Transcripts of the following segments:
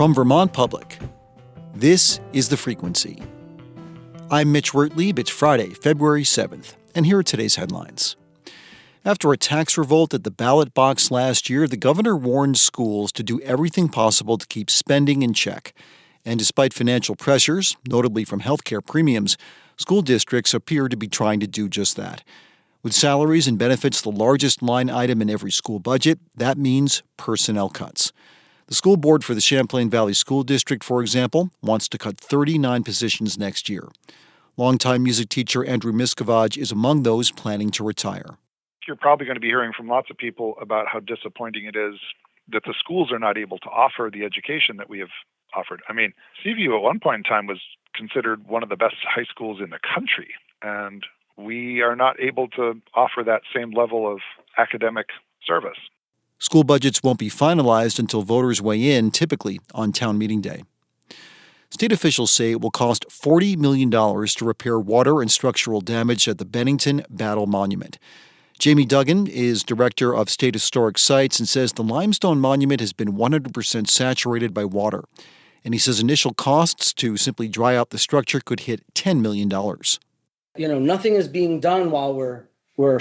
From Vermont Public, this is The Frequency. I'm Mitch Wertlieb. It's Friday, February 7th, and here are today's headlines. After a tax revolt at the ballot box last year, the governor warned schools to do everything possible to keep spending in check. And despite financial pressures, notably from healthcare premiums, school districts appear to be trying to do just that. With salaries and benefits the largest line item in every school budget, that means personnel cuts. The school board for the Champlain Valley School District, for example, wants to cut 39 positions next year. Longtime music teacher Andrew Miscavige is among those planning to retire. You're probably going to be hearing from lots of people about how disappointing it is that the schools are not able to offer the education that we have offered. I mean, CVU at one point in time was considered one of the best high schools in the country, and we are not able to offer that same level of academic service. School budgets won't be finalized until voters weigh in, typically on town meeting day. State officials say it will cost $40 million to repair water and structural damage at the Bennington Battle Monument. Jamie Duggan is director of State Historic Sites and says the limestone monument has been 100% saturated by water. And he says initial costs to simply dry out the structure could hit $10 million. Nothing is being done while we're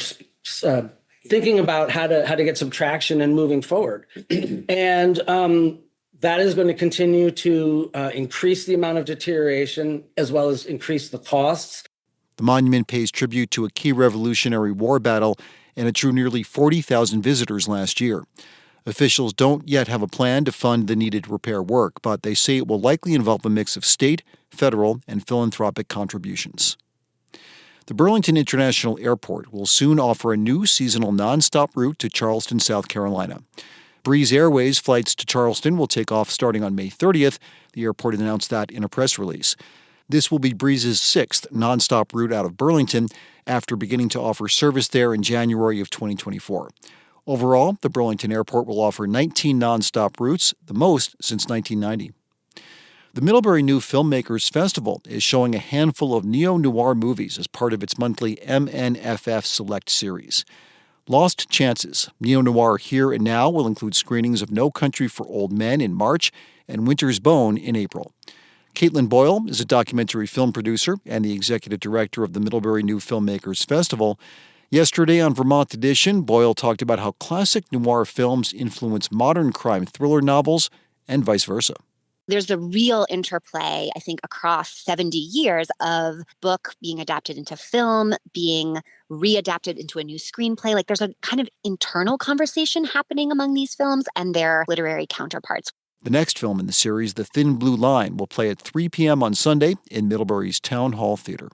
thinking about how to get some traction and moving forward. And that is going to continue to increase the amount of deterioration as well as increase the costs. The monument pays tribute to a key Revolutionary War battle, and it drew nearly 40,000 visitors last year. Officials don't yet have a plan to fund the needed repair work, but they say it will likely involve a mix of state, federal, and philanthropic contributions. The Burlington International Airport will soon offer a new seasonal nonstop route to Charleston, South Carolina. Breeze Airways flights to Charleston will take off starting on May 30th. The airport announced that in a press release. This will be Breeze's sixth nonstop route out of Burlington after beginning to offer service there in January of 2024. Overall, the Burlington Airport will offer 19 nonstop routes, the most since 1990. The Middlebury New Filmmakers Festival is showing a handful of neo-noir movies as part of its monthly MNFF Select series. Lost Chances, Neo-Noir Here and Now will include screenings of No Country for Old Men in March and Winter's Bone in April. Caitlin Boyle is a documentary film producer and the executive director of the Middlebury New Filmmakers Festival. Yesterday on Vermont Edition, Boyle talked about how classic noir films influence modern crime thriller novels and vice versa. There's a real interplay, I think, across 70 years of book being adapted into film, being readapted into a new screenplay. Like there's a kind of internal conversation happening among these films and their literary counterparts. The next film in the series, The Thin Blue Line, will play at 3 p.m. on Sunday in Middlebury's Town Hall Theater.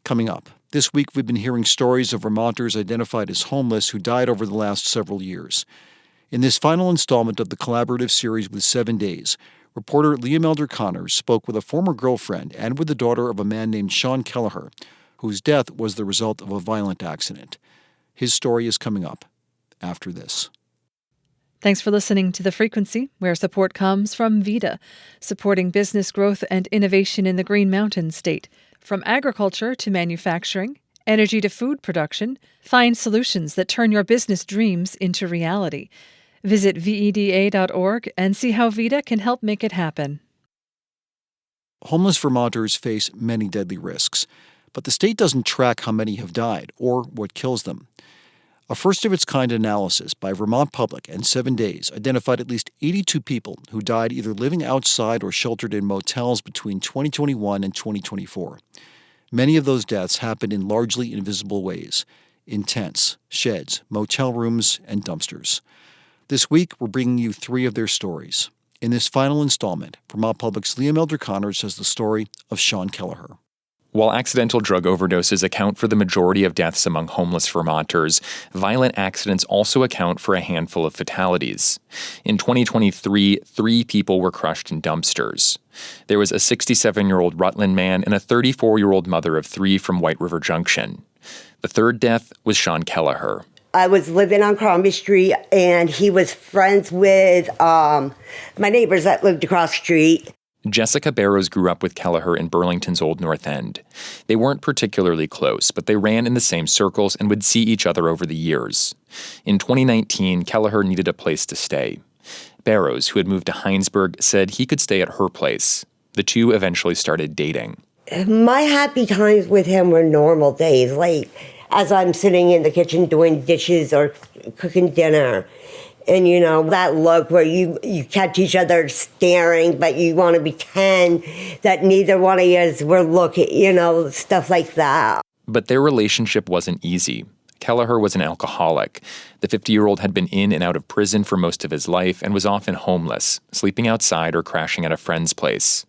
Coming up, this week we've been hearing stories of Vermonters identified as homeless who died over the last several years. In this final installment of the collaborative series with 7 Days, reporter Liam Elder Connors spoke with a former girlfriend and with the daughter of a man named Sean Kelleher, whose death was the result of a violent accident. His story is coming up after this. Thanks for listening to The Frequency, where support comes from VITA, supporting business growth and innovation in the Green Mountain State. From agriculture to manufacturing, energy to food production, find solutions that turn your business dreams into reality. Visit VEDA.org and see how VITA can help make it happen. Homeless Vermonters face many deadly risks, but the state doesn't track how many have died or what kills them. A first-of-its-kind analysis by Vermont Public and 7 Days identified at least 82 people who died either living outside or sheltered in motels between 2021 and 2024. Many of those deaths happened in largely invisible ways: in tents, sheds, motel rooms, and dumpsters. This week, we're bringing you 3 of their stories. In this final installment, Vermont Public's Liam Elder Connors has the story of Sean Kelleher. While accidental drug overdoses account for the majority of deaths among homeless Vermonters, violent accidents also account for a handful of fatalities. In 2023, 3 people were crushed in dumpsters. There was a 67-year-old Rutland man and a 34-year-old mother of 3 from White River Junction. The third death was Sean Kelleher. I was living on Crombie Street, and he was friends with my neighbors that lived across the street. Jessica Barrows grew up with Kelleher in Burlington's Old North End. They weren't particularly close, but they ran in the same circles and would see each other over the years. In 2019, Kelleher needed a place to stay. Barrows, who had moved to Heinsberg, said he could stay at her place. The two eventually started dating. My happy times with him were normal days, like as I'm sitting in the kitchen doing dishes or cooking dinner. And, that look where you catch each other staring, but you want to pretend that neither one of you were looking, stuff like that. But their relationship wasn't easy. Kelleher was an alcoholic. The 50-year-old had been in and out of prison for most of his life and was often homeless, sleeping outside or crashing at a friend's place.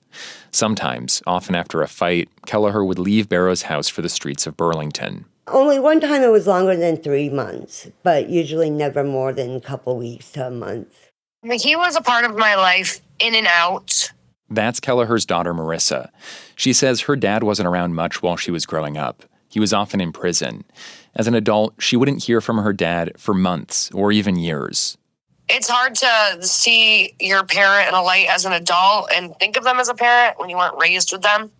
Sometimes, often after a fight, Kelleher would leave Barrows' house for the streets of Burlington. Only one time it was longer than 3 months, but usually never more than a couple weeks to a month. He was a part of my life, in and out. That's Kelleher's daughter, Marissa. She says her dad wasn't around much while she was growing up. He was often in prison. As an adult, she wouldn't hear from her dad for months or even years. It's hard to see your parent in a light as an adult and think of them as a parent when you weren't raised with them.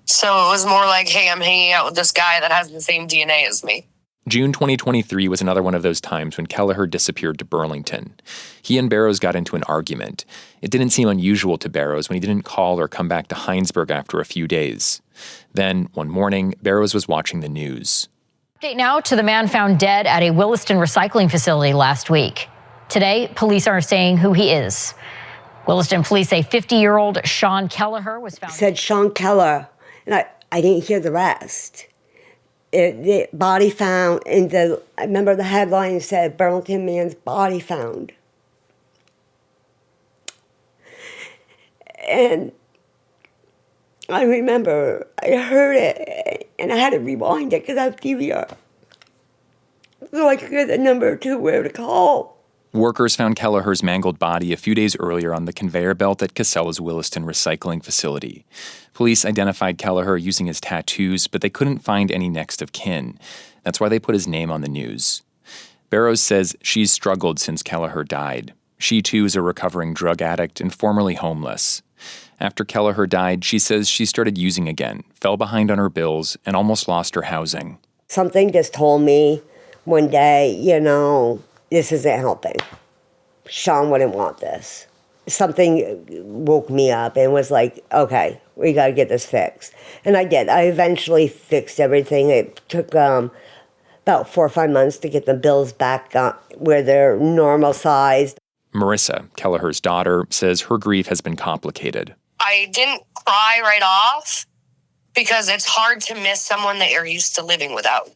So it was more like, hey, I'm hanging out with this guy that has the same DNA as me. June 2023 was another one of those times when Kelleher disappeared to Burlington. He and Barrows got into an argument. It didn't seem unusual to Barrows when he didn't call or come back to Heinsberg after a few days. Then, one morning, Barrows was watching the news. Update now to the man found dead at a Williston recycling facility last week. Today, police are saying who he is. Williston police say 50-year-old Sean Kelleher was found. Said Sean Kelleher, and I didn't hear the rest. The body found, I remember the headline said, Burlington man's body found. And I remember I heard it, and I had to rewind it because I have DVR. So I could get the number to where to call. Workers found Kelleher's mangled body a few days earlier on the conveyor belt at Casella's Williston recycling facility. Police identified Kelleher using his tattoos, but they couldn't find any next of kin. That's why they put his name on the news. Barrows says she's struggled since Kelleher died. She, too, is a recovering drug addict and formerly homeless. After Kelleher died, she says she started using again, fell behind on her bills, and almost lost her housing. Something just told me one day, this isn't helping. Sean wouldn't want this. Something woke me up and was like, okay, we got to get this fixed. And I did. I eventually fixed everything. It took about 4 or 5 months to get the bills back where they're normal sized. Marissa, Kelleher's daughter, says her grief has been complicated. I didn't cry right off because it's hard to miss someone that you're used to living without.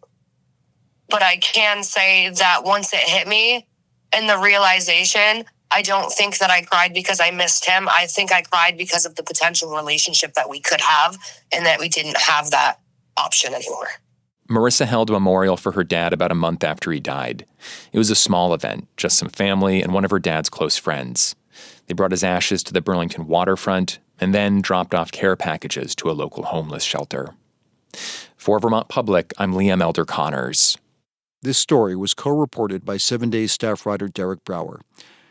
But I can say that once it hit me and the realization, I don't think that I cried because I missed him. I think I cried because of the potential relationship that we could have and that we didn't have that option anymore. Marissa held a memorial for her dad about a month after he died. It was a small event, just some family and one of her dad's close friends. They brought his ashes to the Burlington waterfront and then dropped off care packages to a local homeless shelter. For Vermont Public, I'm Liam Elder Connors. This story was co-reported by 7 Days staff writer Derek Brower.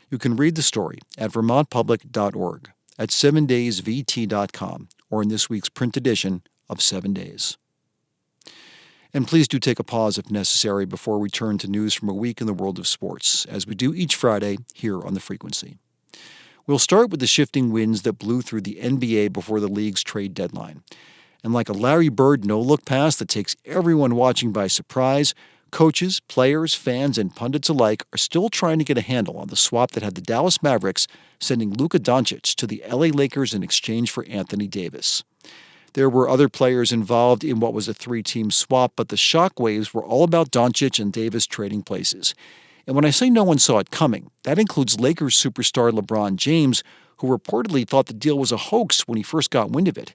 You can read the story at vermontpublic.org, at 7daysvt.com, or in this week's print edition of 7 Days. And please do take a pause if necessary before we turn to news from a week in the world of sports, as we do each Friday here on The Frequency. We'll start with the shifting winds that blew through the NBA before the league's trade deadline. And like a Larry Bird no-look pass that takes everyone watching by surprise, coaches, players, fans, and pundits alike are still trying to get a handle on the swap that had the Dallas Mavericks sending Luka Doncic to the LA Lakers in exchange for Anthony Davis. There were other players involved in what was a 3-team swap, but the shockwaves were all about Doncic and Davis trading places. And when I say no one saw it coming, that includes Lakers superstar LeBron James, who reportedly thought the deal was a hoax when he first got wind of it.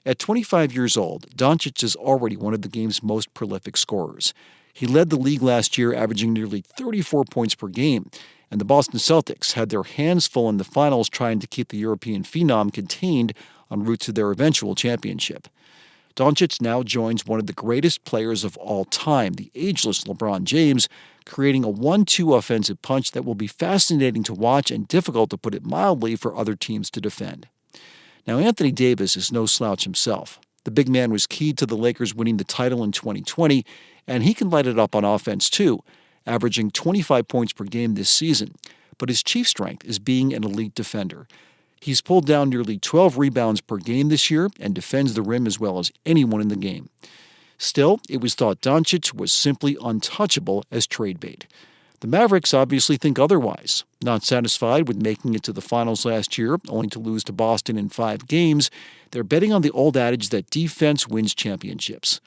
At 25 years old, Doncic is already one of the game's most prolific scorers. He led the league last year, averaging nearly 34 points per game, and the Boston Celtics had their hands full in the finals trying to keep the European phenom contained en route to their eventual championship. Doncic now joins one of the greatest players of all time, the ageless LeBron James, creating a 1-2 offensive punch that will be fascinating to watch and difficult, to put it mildly, for other teams to defend. Now, Anthony Davis is no slouch himself. The big man was key to the Lakers winning the title in 2020, and he can light it up on offense too, averaging 25 points per game this season. but his chief strength is being an elite defender. He's pulled down nearly 12 rebounds per game this year and defends the rim as well as anyone in the game. Still, it was thought Doncic was simply untouchable as trade bait. The Mavericks obviously think otherwise. Not satisfied with making it to the finals last year, only to lose to Boston in 5 games, they're betting on the old adage that defense wins championships.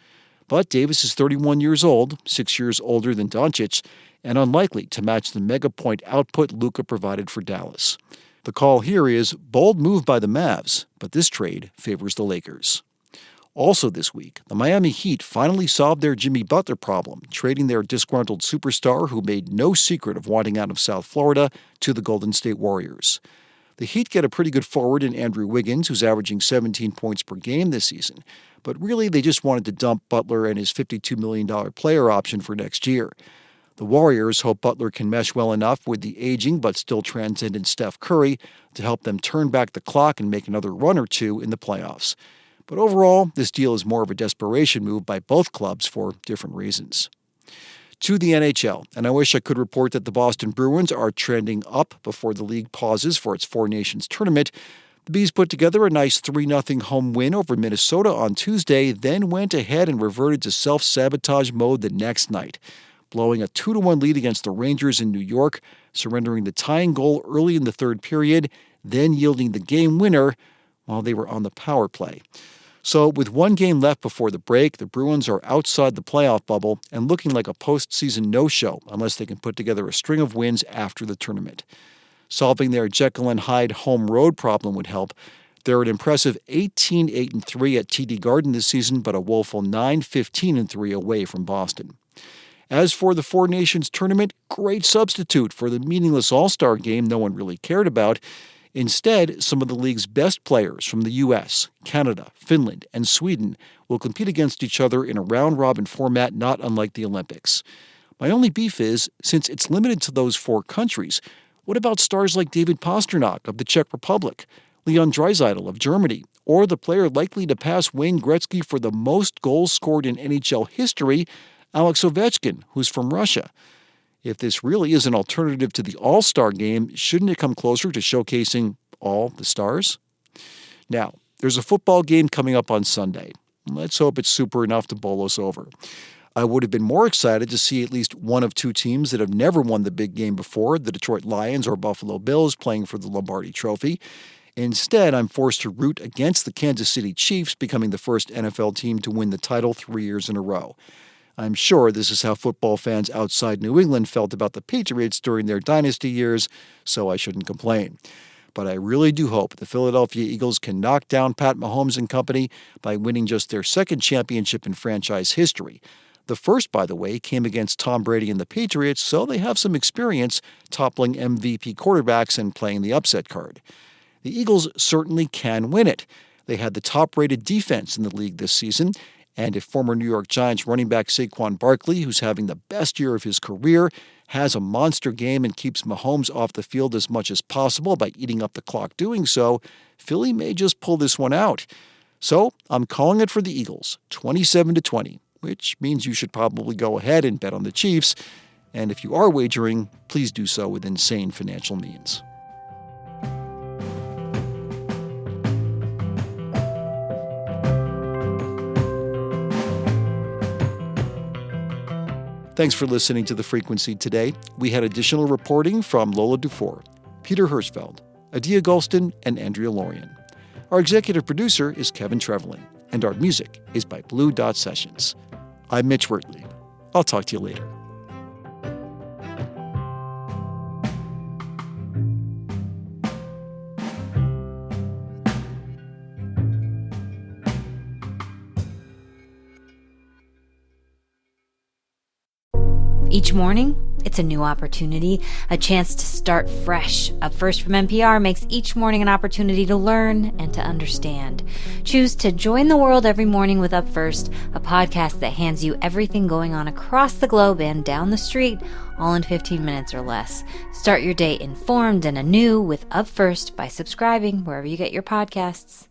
But Davis is 31 years old, 6 years older than Doncic, and unlikely to match the mega-point output Luka provided for Dallas. The call here is bold move by the Mavs, but this trade favors the Lakers. Also this week, the Miami Heat finally solved their Jimmy Butler problem, trading their disgruntled superstar who made no secret of wanting out of South Florida to the Golden State Warriors. The Heat get a pretty good forward in Andrew Wiggins, who's averaging 17 points per game this season. But really, they just wanted to dump Butler and his $52 million player option for next year. The Warriors hope Butler can mesh well enough with the aging but still transcendent Steph Curry to help them turn back the clock and make another run or two in the playoffs. But overall, this deal is more of a desperation move by both clubs for different reasons. To the NHL, and I wish I could report that the Boston Bruins are trending up before the league pauses for its Four Nations tournament. The Bees put together a nice 3-0 home win over Minnesota on Tuesday, then went ahead and reverted to self-sabotage mode the next night, blowing a 2-1 lead against the Rangers in New York, surrendering the tying goal early in the third period, then yielding the game winner while they were on the power play. So with one game left before the break, the Bruins are outside the playoff bubble and looking like a postseason no-show unless they can put together a string of wins after the tournament. Solving their Jekyll and Hyde home road problem would help. They're an impressive 18-8-3 at TD Garden this season, but a woeful 9-15-3 away from Boston. As for the Four Nations tournament, great substitute for the meaningless All-Star game no one really cared about. Instead, some of the league's best players from the U.S., Canada, Finland, and Sweden will compete against each other in a round-robin format not unlike the Olympics. My only beef is, since it's limited to those 4 countries, what about stars like David Pastrnak of the Czech Republic, Leon Draisaitl of Germany, or the player likely to pass Wayne Gretzky for the most goals scored in NHL history, Alex Ovechkin, who's from Russia? If this really is an alternative to the All-Star game, shouldn't it come closer to showcasing all the stars? Now, there's a football game coming up on Sunday. Let's hope it's super enough to bowl us over. I would have been more excited to see at least one of 2 teams that have never won the big game before, the Detroit Lions or Buffalo Bills, playing for the Lombardi Trophy. Instead, I'm forced to root against the Kansas City Chiefs, becoming the first NFL team to win the title 3 years in a row. I'm sure this is how football fans outside New England felt about the Patriots during their dynasty years, so I shouldn't complain. But I really do hope the Philadelphia Eagles can knock down Pat Mahomes and company by winning just their second championship in franchise history. The first, by the way, came against Tom Brady and the Patriots, so they have some experience toppling MVP quarterbacks and playing the upset card. The Eagles certainly can win it. They had the top-rated defense in the league this season, and if former New York Giants running back Saquon Barkley, who's having the best year of his career, has a monster game and keeps Mahomes off the field as much as possible by eating up the clock doing so, Philly may just pull this one out. So I'm calling it for the Eagles, 27-20, which means you should probably go ahead and bet on the Chiefs. And if you are wagering, please do so with insane financial means. Thanks for listening to The Frequency today. We had additional reporting from Lola Dufour, Peter Hirschfeld, Adia Golston, and Andrea Lorian. Our executive producer is Kevin Trevelyan, and our music is by Blue Dot Sessions. I'm Mitch Wertley. I'll talk to you later. Each morning, it's a new opportunity, a chance to start fresh. Up First from NPR makes each morning an opportunity to learn and to understand. Choose to join the world every morning with Up First, a podcast that hands you everything going on across the globe and down the street, all in 15 minutes or less. Start your day informed and anew with Up First by subscribing wherever you get your podcasts.